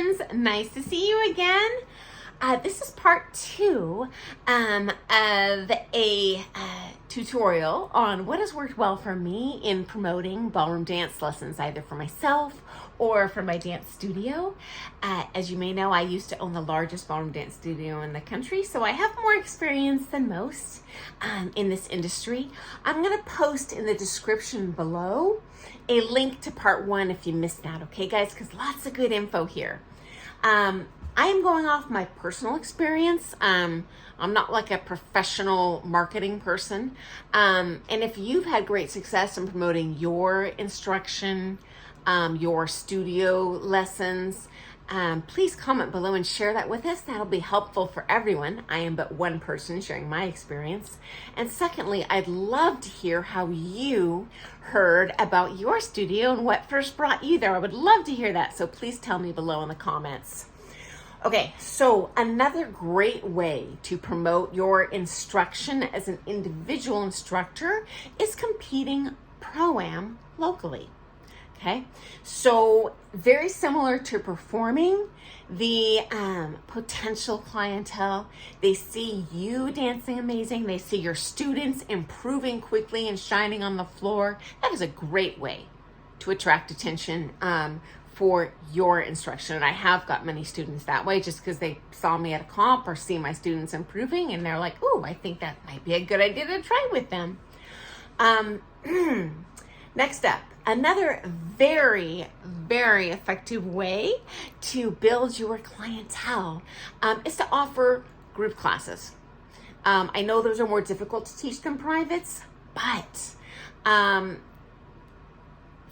friends, nice to see you again. This is part 2 of a tutorial on what has worked well for me in promoting ballroom dance lessons, either for myself or for my dance studio. As you may know, I used to own the largest ballroom dance studio in the country, so I have more experience than most in this industry. I'm going to post in the description below a link to part 1 if you missed that, okay guys, because lots of good info here. I am going off my personal experience. I'm not like a professional marketing person. And if you've had great success in promoting your instruction, your studio lessons, please comment below and share that with us. That'll be helpful for everyone. I am but one person sharing my experience. And secondly, I'd love to hear how you heard about your studio and what first brought you there. I would love to hear that. So please tell me below in the comments. Okay, so another great way to promote your instruction as an individual instructor is competing pro-am locally. Okay, so very similar to performing, the potential clientele, they see you dancing amazing, they see your students improving quickly and shining on the floor. That is a great way to attract attention for your instruction. And I have got many students that way just because they saw me at a comp or see my students improving and they're like, oh, I think that might be a good idea to try with them. Next up, another very, very effective way to build your clientele is to offer group classes. I know those are more difficult to teach than privates, but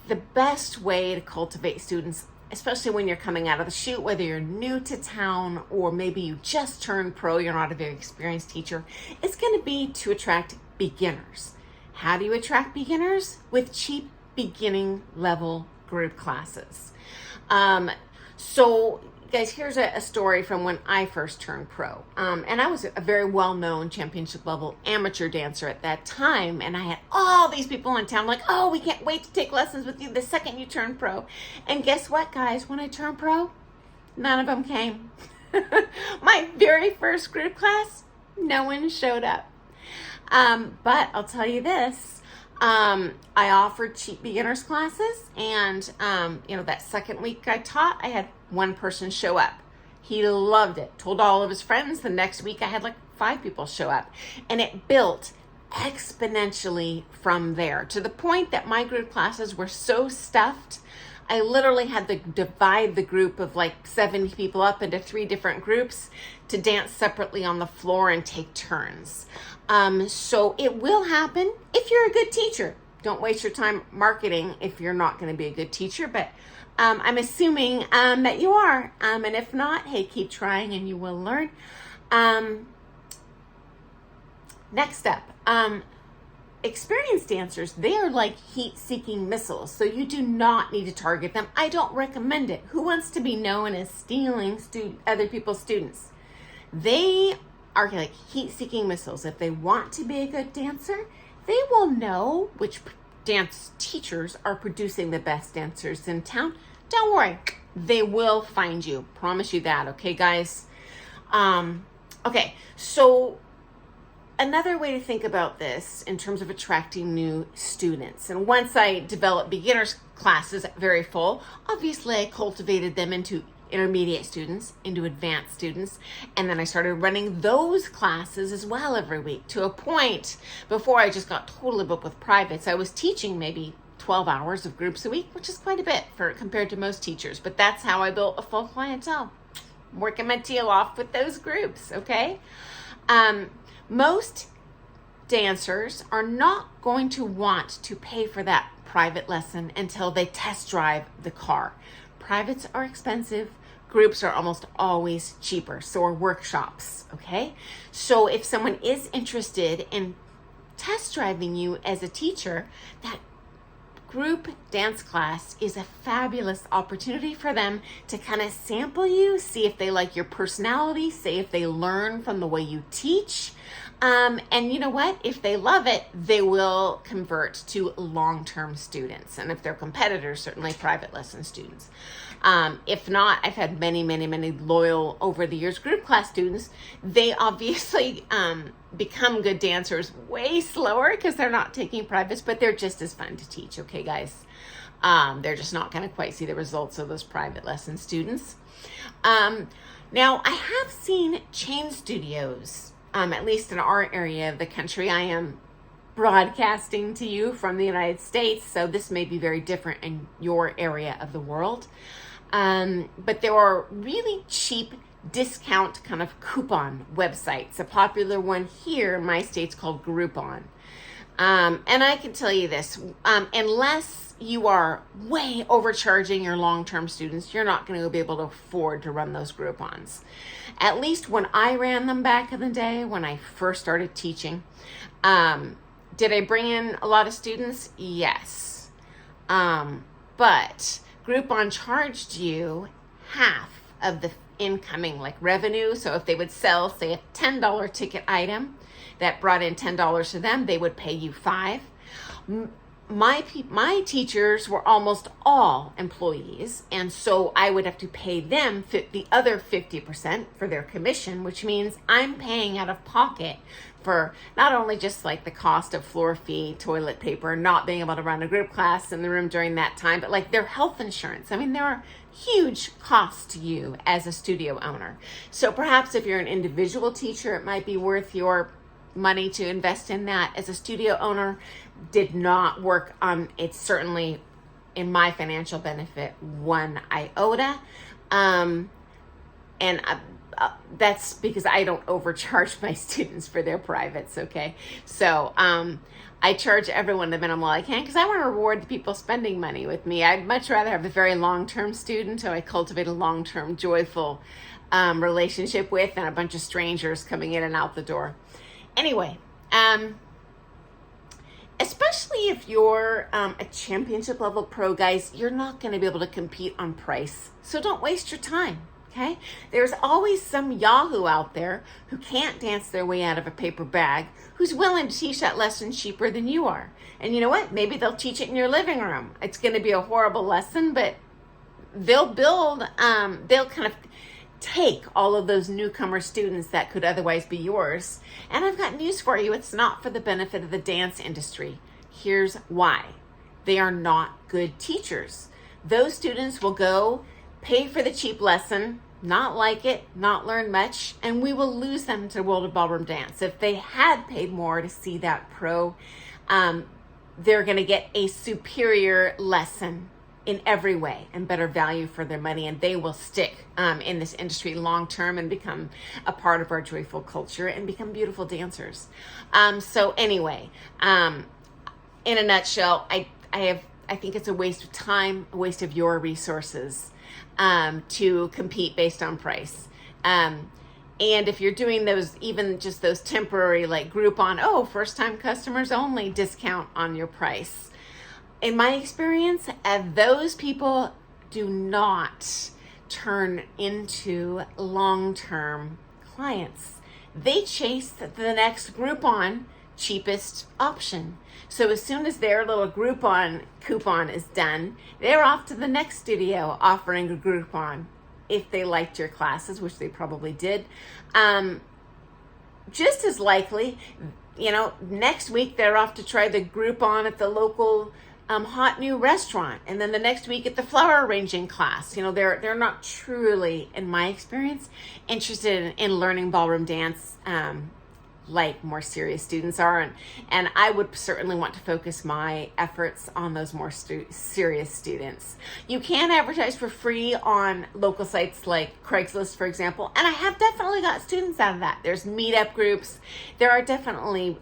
the best way to cultivate students, especially when you're coming out of the chute, whether you're new to town or maybe you just turned pro, you're not a very experienced teacher, it's going to be to attract beginners. How do you attract beginners? With cheap beginning level group classes. So guys, here's a story from when I first turned pro. And I was a very well-known championship level amateur dancer at that time. And I had all these people in town like, oh, we can't wait to take lessons with you the second you turn pro. And guess what, guys? When I turned pro, none of them came. My very first group class, no one showed up. But I'll tell you this, I offered cheap beginners classes, and that second week I taught, I had one person show up. He loved it, told all of his friends. The next week I had like 5 people show up, and it built exponentially from there to the point that my group classes were so stuffed, I literally had to divide the group of like 70 people up into 3 different groups to dance separately on the floor and take turns. So it will happen if you're a good teacher. Don't waste your time marketing if you're not going to be a good teacher, but I'm assuming that you are. And if not, hey, keep trying and you will learn. Next up, experienced dancers, they are like heat-seeking missiles, so you do not need to target them. I don't recommend it. Who wants to be known as stealing other people's students? They are like heat-seeking missiles. If they want to be a good dancer, they will know which dance teachers are producing the best dancers in town. Don't worry, they will find you. Promise you that, okay, guys? Okay, so another way to think about this in terms of attracting new students, and once I developed beginners classes very full, obviously I cultivated them into intermediate students, into advanced students, and then I started running those classes as well every week, to a point before I just got totally booked with privates. I was teaching maybe 12 hours of groups a week, which is quite a bit compared to most teachers, but that's how I built a full clientele, working my tail off with those groups, okay? Most dancers are not going to want to pay for that private lesson until they test drive the car. Privates are expensive. Groups are almost always cheaper. So are workshops, okay? So if someone is interested in test driving you as a teacher, that group dance class is a fabulous opportunity for them to kind of sample you, see if they like your personality, see if they learn from the way you teach. And you know what? If they love it, they will convert to long-term students. And if they're competitors, certainly private lesson students. If not, I've had many, many, many loyal over the years group class students. They obviously become good dancers way slower because they're not taking privates, but they're just as fun to teach. Okay, guys. They're just not going to quite see the results of those private lesson students. Now, I have seen chain studios, at least in our area of the country. I am broadcasting to you from the United States, so this may be very different in your area of the world. But there are really cheap discount kind of coupon websites. A popular one here in my state's called Groupon. And I can tell you this, unless you are way overcharging your long-term students, you're not going to be able to afford to run those Groupons. At least when I ran them back in the day, when I first started teaching, did I bring in a lot of students? Yes. But Groupon charged you half of the incoming revenue. So if they would sell, say, a $10 ticket item that brought in $10 to them, they would pay you $5. My teachers were almost all employees, and so I would have to pay them the other 50% for their commission, which means I'm paying out of pocket for not only just the cost of floor fee, toilet paper, not being able to run a group class in the room during that time, but their health insurance. I mean, there are huge costs to you as a studio owner. So perhaps if you're an individual teacher, it might be worth your money to invest in that. As a studio owner, did not work on it, certainly in my financial benefit, one iota. And that's because I don't overcharge my students for their privates, okay? So I charge everyone the minimal I can because I want to reward the people spending money with me. I'd much rather have a very long-term student who I cultivate a long-term, joyful relationship with than a bunch of strangers coming in and out the door. Anyway, especially if you're a championship level pro, guys, you're not going to be able to compete on price. So don't waste your time, okay? There's always some yahoo out there who can't dance their way out of a paper bag who's willing to teach that lesson cheaper than you are. And you know what? Maybe they'll teach it in your living room. It's going to be a horrible lesson, but they'll kind of take all of those newcomer students that could otherwise be yours. And I've got news for you. It's not for the benefit of the dance industry. Here's why. They are not good teachers. Those students will go pay for the cheap lesson, not like it, not learn much, and we will lose them to the world of ballroom dance. If they had paid more to see that pro, they're going to get a superior lesson in every way and better value for their money, and they will stick in this industry long term and become a part of our joyful culture and become beautiful dancers. So anyway, in a nutshell, I think it's a waste of time, a waste of your resources to compete based on price. And if you're doing those, even just those temporary Groupon, first time customers only discount on your price. In my experience, those people do not turn into long-term clients. They chase the next Groupon cheapest option. So as soon as their little Groupon coupon is done, they're off to the next studio offering a Groupon if they liked your classes, which they probably did. Just as likely, next week they're off to try the Groupon at the local hot new restaurant, and then the next week at the flower arranging class. They're not truly, in my experience, interested in learning ballroom dance like more serious students are, and I would certainly want to focus my efforts on those more serious students. You can advertise for free on local sites like Craigslist, for example, and I have definitely got students out of that. There's meetup groups. There are definitely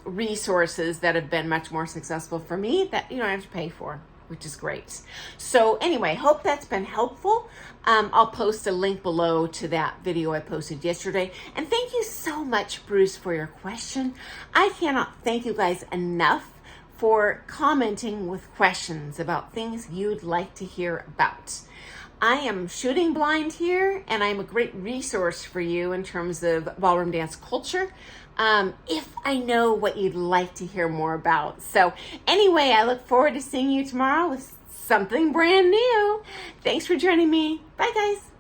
resources that have been much more successful for me that you don't have to pay for, which is great. So anyway, hope that's been helpful. I'll post a link below to that video I posted yesterday. And thank you so much, Bruce, for your question. I cannot thank you guys enough for commenting with questions about things you'd like to hear about. I am shooting blind here, and I'm a great resource for you in terms of ballroom dance culture. if I know what you'd like to hear more about. So anyway, I look forward to seeing you tomorrow with something brand new. Thanks for joining me. Bye, guys.